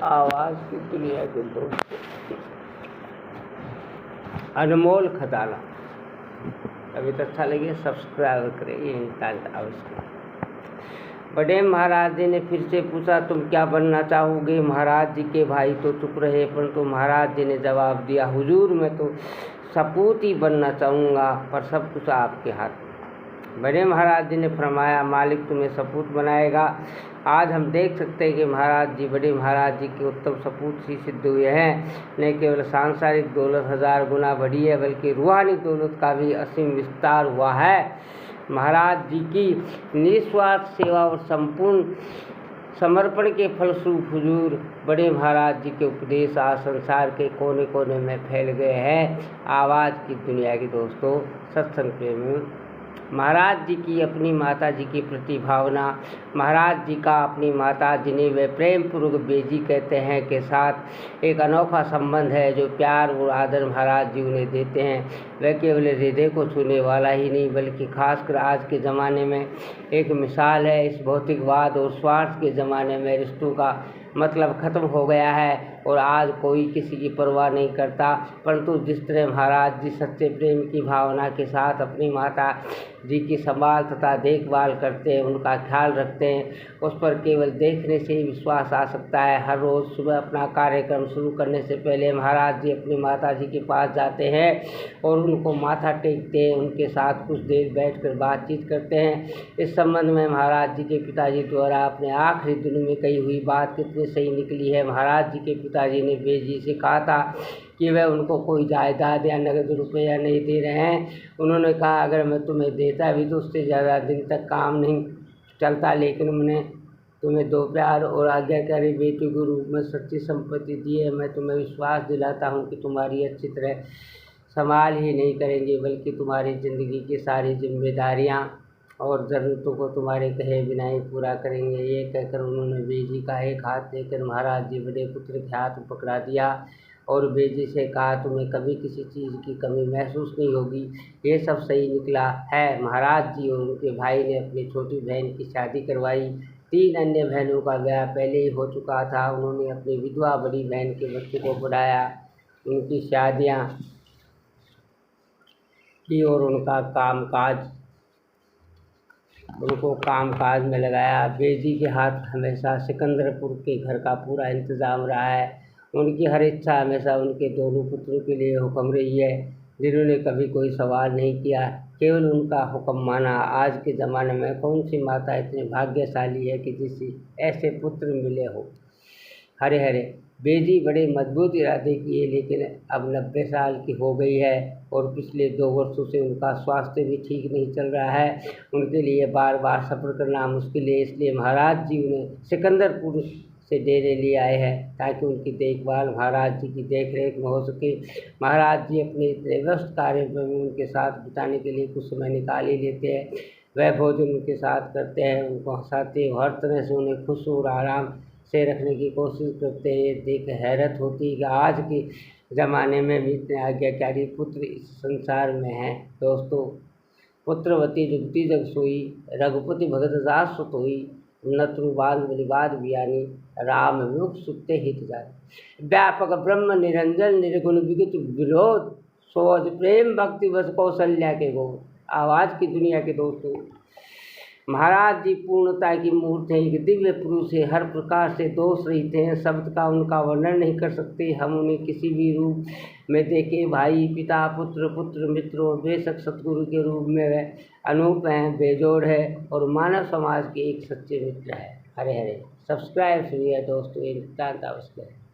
आवाज़ की दुनिया के दोस्तों, अनमोल खजाना। अभी तो अच्छा लगे सब्सक्राइब करें, ये अवश्य। बड़े महाराज जी ने फिर से पूछा, तुम क्या बनना चाहोगे? महाराज जी के भाई तो चुप रहे, परंतु महाराज जी ने जवाब दिया, हुजूर मैं तो सपूत ही बनना चाहूँगा, पर सब कुछ आपके हाथ में। बड़े महाराज जी ने फरमाया, मालिक तुम्हें सपूत बनाएगा। आज हम देख सकते हैं कि महाराज जी, बड़े महाराज जी के उत्तम सपूत ही सिद्ध हुए हैं। न केवल सांसारिक दौलत 1000 गुना बढ़ी है, बल्कि रूहानी दौलत का भी असीम विस्तार हुआ है। महाराज जी की निस्वार्थ सेवा और संपूर्ण समर्पण के फलस्वरूप हुजूर बड़े महाराज जी के उपदेश आज संसार के कोने कोने में फैल गए हैं। आवाज़ की दुनिया के दोस्तों, सत्संग प्रेमियों, महाराज जी की अपनी माता जी की प्रति भावना, महाराज जी का अपनी माता जिन्हें वे प्रेम पूर्वक बेजी कहते हैं के साथ एक अनोखा संबंध है। जो प्यार और आदर महाराज जी उन्हें देते हैं, वह केवल हृदय को छूने वाला ही नहीं, बल्कि खासकर आज के ज़माने में एक मिसाल है। इस भौतिकवाद और स्वार्थ के ज़माने में रिश्तों का मतलब ख़त्म हो गया है और आज कोई किसी की परवाह नहीं करता, परंतु जिस तरह महाराज जी सच्चे प्रेम की भावना के साथ अपनी माता जी की संभाल तथा देखभाल करते हैं, उनका ख्याल रखते हैं, उस पर केवल देखने से ही विश्वास आ सकता है। हर रोज़ सुबह अपना कार्यक्रम शुरू करने से पहले महाराज जी अपनी माता जी के पास जाते हैं और उनको माथा टेकते हैं, उनके साथ कुछ देर बैठकर बातचीत करते हैं। इस संबंध में महाराज जी के पिताजी द्वारा अपने आखिरी दिनों में कही हुई बात कितनी सही निकली है। महाराज जी के पिताजी ने बेजी से कहा था कि वह उनको कोई जायदाद या नगद रुपया नहीं दे रहे हैं। उन्होंने कहा, अगर मैं तुम्हें देता भी तो उससे ज़्यादा दिन तक काम नहीं चलता, लेकिन मैंने तुम्हें 2 प्यार और आज्ञाकारी बेटी के रूप में सच्ची संपत्ति दी है। मैं तुम्हें विश्वास दिलाता हूँ कि तुम्हारी अच्छी तरह संभाल ही नहीं करेंगे, बल्कि तुम्हारी ज़िंदगी की सारी जिम्मेदारियाँ और ज़रूरतों को तुम्हारे कहे बिना ही पूरा करेंगे। ये कहकर उन्होंने बेजी का एक हाथ लेकर महाराज जी बड़े पुत्र के हाथ पकड़ा दिया और बेजी से कहा, तुम्हें कभी किसी चीज़ की कमी महसूस नहीं होगी। ये सब सही निकला है। महाराज जी और उनके भाई ने अपनी छोटी बहन की शादी करवाई। 3 अन्य बहनों का ब्याह पहले ही हो चुका था। उन्होंने अपनी विधवा बड़ी बहन के बच्चों को पढ़ाया, उनकी शादियाँ की और उनको कामकाज में लगाया। बेजी के हाथ हमेशा सिकंदरपुर के घर का पूरा इंतज़ाम रहा है। उनकी हर इच्छा हमेशा उनके दोनों पुत्रों के लिए हुक्म रही है, जिन्होंने कभी कोई सवाल नहीं किया, केवल उनका हुक्म माना। आज के ज़माने में कौन सी माता इतनी भाग्यशाली है कि जिसे ऐसे पुत्र मिले हो। हरे हरे बेजी बड़े मजबूत इरादे किए, लेकिन अब 90 साल की हो गई है और पिछले 2 वर्षों से उनका स्वास्थ्य भी ठीक नहीं चल रहा है। उनके लिए बार बार सफ़र करना मुश्किल है, इसलिए महाराज जी उन्हें सिकंदरपुर से डेरे ले आए हैं ताकि उनकी देखभाल महाराज जी की देखरेख में हो सके। महाराज जी अपने इतने व्यस्त कार्य में उनके साथ बिताने के लिए कुछ समय निकाल ही लेते हैं। वह भोजन उनके साथ करते हैं, उनको हंसाते, हर तरह से उन्हें खुश और आराम से रखने की कोशिश करते हैं। देख हैरत होती है कि आज के ज़माने में भी इतने आज्ञाकारी पुत्र इस संसार में हैं। दोस्तों, पुत्रवती जुगती जग सोई, रघुपति भगत दास सुत होई, नतुबाद बलिबाद बियानी, राम मुख सुते हित जानी। व्यापक ब्रह्म निरंजन निर्गुण विगत विरोध, सोज प्रेम भक्ति बस कौशल्या के गोद। आवाज़ की दुनिया के दोस्तों, महाराज जी पूर्णता की मूर्त हैं, एक दिव्य पुरुष है, हर प्रकार से दोष रहित हैं। शब्द का उनका वर्णन नहीं कर सकते। हम उन्हें किसी भी रूप में देखें, भाई, पिता, पुत्र मित्र और बेशक सतगुरु के रूप में वह अनूप हैं, बेजोड़ है और मानव समाज के एक सच्चे मित्र है। हरे हरे सब्सक्राइब करिए दोस्तों, ये नितांत आवश्यक है।